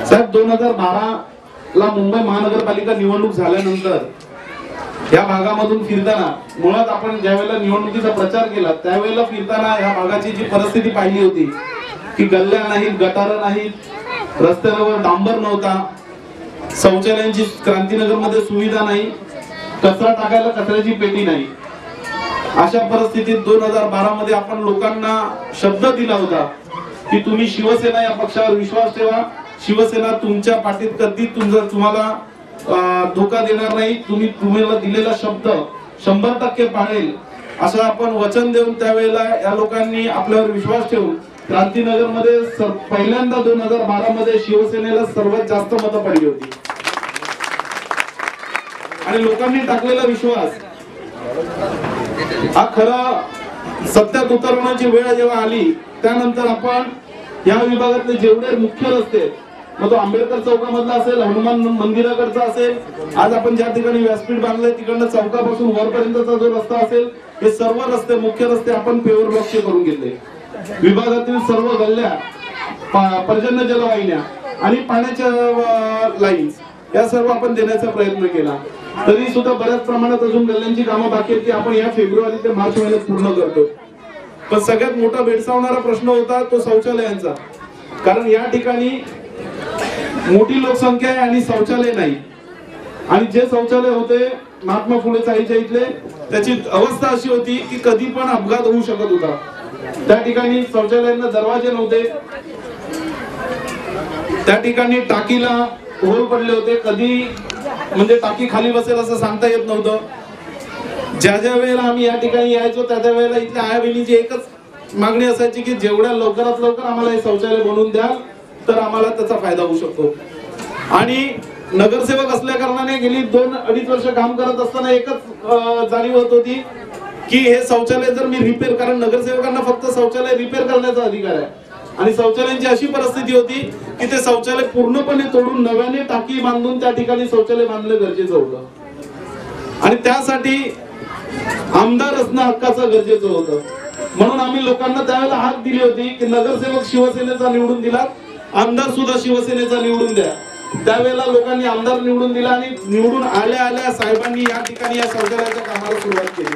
साहेब 2012 ला मुंबई महानगरपालिका निवडणूक झाल्यानंतर या भागामधून फिरताना मुळात आपण ज्यावेळेला निवडणुकीचा प्रचार केला त्यावेळेला फिरताना या भागाची जी परिस्थिती पाहिली होती की गल्ल्या नाहीत, गटारं नाहीत, रस्त्यावर डांबर नव्हता, शौचालयांची क्रांतीनगर मध्ये सुविधा नाही, कचरा टाकायला कचऱ्याची पेटी नाही। अशा परिस्थितीत 2012 मध्ये आपण लोकांना शब्द दिला होता की तुम्ही शिवसेना या पक्षावर विश्वास ठेवा, शिवसेना तुमच्या पाठीत कधी तुम्हाला धोका देणार नाही, तुम्हाला दिलेला शब्द 100% पाळेल असं आपण वचन देऊन त्यावेळेला या लोकांनी आपल्यावर विश्वास ठेवून क्रांतीनगर मध्ये पहिल्यांदा 2012 मध्ये शिवसेनेला सर्वात जास्त मतं पडली होती आणि लोकांनी टाकलेला विश्वास हा खरा सत्यात उतरवण्याची वेळ जेव्हा आली त्यानंतर आपण या विभागातले जेवढे मुख्य रस्ते, मग तो आंबेडकर चौकामधला असेल, हनुमान मंदिराकडचा असेल, आज आपण ज्या ठिकाणी व्यासपीठ बांधलंय तिकडनं चौकापासून वरपर्यंतचा जो रस्ता असेल, हे सर्व रस्ते मुख्य रस्ते आपण पेवर ब्लॉकचे करून घेतले। विभागातील सर्व गल्ल्या, पर्जन्य जलवाहिन्या आणि पाण्याच्या लाईन्स या सर्व आपण देण्याचा प्रयत्न केला। तरी सुद्धा बऱ्याच प्रमाणात अजून गल्ल्यांची कामं बाकी आहेत ती आपण या फेब्रुवारी ते मार्च महिन्यात पूर्ण करतो। पण सगळ्यात मोठा भेडसावणारा प्रश्न होता तो शौचालयांचा, कारण या ठिकाणी मोठी लोकसंख्या आहे आणि शौचालय नाही, आणि जे शौचालय होते महात्मा फुले चाळीच्या इथले त्याची अवस्था अशी होती की कधी पण अपघात होऊ शकत होता। त्या ठिकाणी शौचालयांना दरवाजे नव्हते, त्या ठिकाणी टाकीला होल पडले होते, कधी म्हणजे टाकी खाली बसेल असं सांगता येत नव्हतं। ज्या ज्या वेळेला आम्ही या ठिकाणी यायचो त्या त्या वेळेला इथल्या आया बहिणीची एकच मागणी असायची की जेवढ्या लवकरात लवकर आम्हाला हे शौचालय बनवून द्याल तर आम्हाला त्याचा फायदा होऊ शकतो। आणि नगरसेवक असल्या कारणाने गेली 2-2.5 वर्ष काम करत असताना एकच जाणीव होत होती की हे शौचालय जर मी रिपेअर, कारण नगरसेवकांना फक्त शौचालय रिपेअर करण्याचा अधिकार आहे आणि शौचालयांची अशी परिस्थिती होती की ते शौचालय पूर्णपणे तोडून नव्याने टाकी बांधून त्या ठिकाणी शौचालय बांधणे गरजेचं होतं आणि त्यासाठी आमदार असणं हक्काचं गरजेचं होतं। म्हणून आम्ही लोकांना त्यावेळेला हाक दिली होती की नगरसेवक शिवसेनेचा निवडून दिला, आमदार सुद्धा शिवसेनेचा निवडून द्या। त्यावेळेला लोकांनी आमदार निवडून दिला आणि निवडून आल्या आल्या साहेबांनी या ठिकाणी या शौचालयाच्या कामाला सुरुवात केली।